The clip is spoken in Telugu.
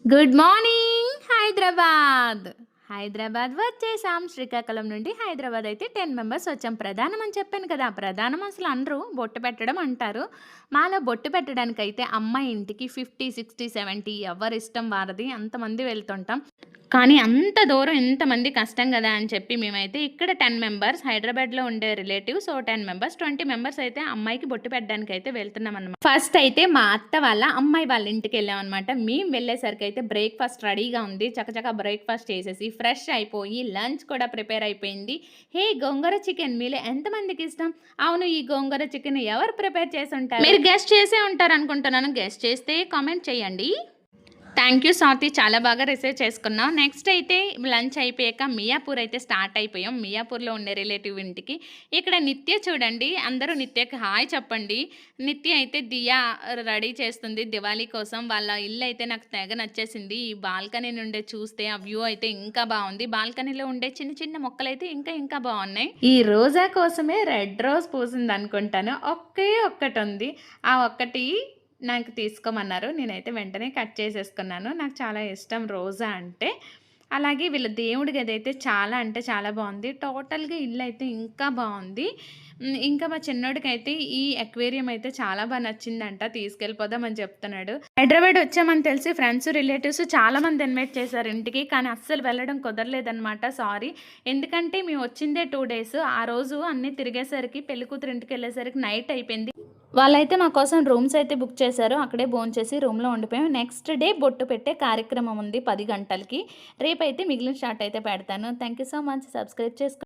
Good morning Hyderabad. హైదరాబాద్ వచ్చేసాం. శ్రీకాకుళం నుండి హైదరాబాద్ అయితే 10 మెంబర్స్ వచ్చాం. ప్రధానం అని చెప్పాను కదా! ప్రధానం అసలు అనరు. బొట్టు పెట్టడం అంటారు. మాలో బొట్టు పెట్టడానికైతే అమ్మాయి ఇంటికి 50, 60, 70 ఎవరిష్టం వారిది అంతమంది వెళ్తుంటాం. కానీ అంత దూరం ఇంతమంది కష్టం కదా అని చెప్పి మేమైతే ఇక్కడ 10 మెంబర్స్ హైదరాబాద్‌లో ఉండే రిలేటివ్స్ 10 మెంబర్స్, 20 మెంబర్స్ అయితే అమ్మాయికి బొట్టు పెట్టడానికైతే వెళ్తున్నామనమాట. ఫస్ట్ అయితే మా అత్త వాళ్ళ అమ్మాయి వాళ్ళ ఇంటికెళ్ళామనమాట. మేము వెళ్ళేసరికైతే బ్రేక్‌ఫాస్ట్ రెడీగా ఉంది. చకచకా బ్రేక్‌ఫాస్ట్ చేసేసి ఫ్రెష్ అయిపోయి లంచ్ కూడా ప్రిపేర్ అయిపోయింది. హే! గోంగూర చికెన్ మీలో ఎంతమందికిష్టం? అవును, ఈ గోంగూర చికెన్ ఎవరు ప్రిపేర్ చేసుంటారు? మీరు గెస్ చేసే ఉంటారనుకుంటున్నాను. గెస్ చేస్తే కామెంట్ చేయండి. థ్యాంక్ యూ స్వాతి, చాలా బాగా రిసీవ్ చేసుకున్నాం. నెక్స్ట్ అయితే లంచ్ అయిపోయాక మియాపూర్ అయితే స్టార్ట్ అయిపోయాం. మియాపూర్లో ఉండే రిలేటివ్ ఇంటికి. ఇక్కడ నిత్య చూడండి, అందరూ నిత్యకి హాయ్ చెప్పండి. నిత్య అయితే దియా రెడీ చేస్తుంది దివాళీ కోసం. వాళ్ళ ఇల్లు అయితే నాకు తెగ నచ్చేసింది. ఈ బాల్కనీ నుండి చూస్తే ఆ వ్యూ అయితే ఇంకా బాగుంది. బాల్కనీలో ఉండే చిన్న చిన్న మొక్కలు అయితే ఇంకా ఇంకా బాగున్నాయి. ఈ రోజా కోసమే రెడ్ రోజ్ పూసింది అనుకుంటాను. ఒకే ఒక్కటి ఉంది. ఆ ఒక్కటి నాకు తీసుకోమన్నారు. నేనైతే వెంటనే కట్ చేసేసుకున్నాను. నాకు చాలా ఇష్టం రోజా అంటే. అలాగే వీళ్ళ దేవుడి గదైతే చాలా అంటే చాలా బాగుంది. టోటల్‌గా ఇల్లయితే ఇంకా బాగుంది. ఇంకా మా చిన్నోడికైతే ఈ అక్వేరియం అయితే చాలా నచ్చిందంట. తీసుకెళ్ళిపోదాం అని చెప్తున్నాడు. హైదరాబాద్ వచ్చామని తెలిసి ఫ్రెండ్స్, రిలేటివ్స్ చాలామంది ఇన్వైట్ చేశారు ఇంటికి. కానీ అస్సలు వెళ్ళడం కుదరలేదనమాట. సారీ. ఎందుకంటే మేము వచ్చిందే 2 డేస్. ఆ రోజు అన్నీ తిరిగేసరికి పెళ్ళికూతురు ఇంటికెళ్ళేసరికి నైట్ అయిపోయింది. వాళ్ళైతే మా కోసం రూమ్స్ అయితే బుక్ చేశారు. అక్కడే భోంచేసి రూమ్‌లో ఉండిపోయాం. నెక్స్ట్ డే బొట్టు పెట్టే కార్యక్రమం ఉంది 10 గంటలకి. రేపైతే మిగిలిన షాట్ అయితే పెడతాను. Thank you so much. Subscribe చేసుకోండి.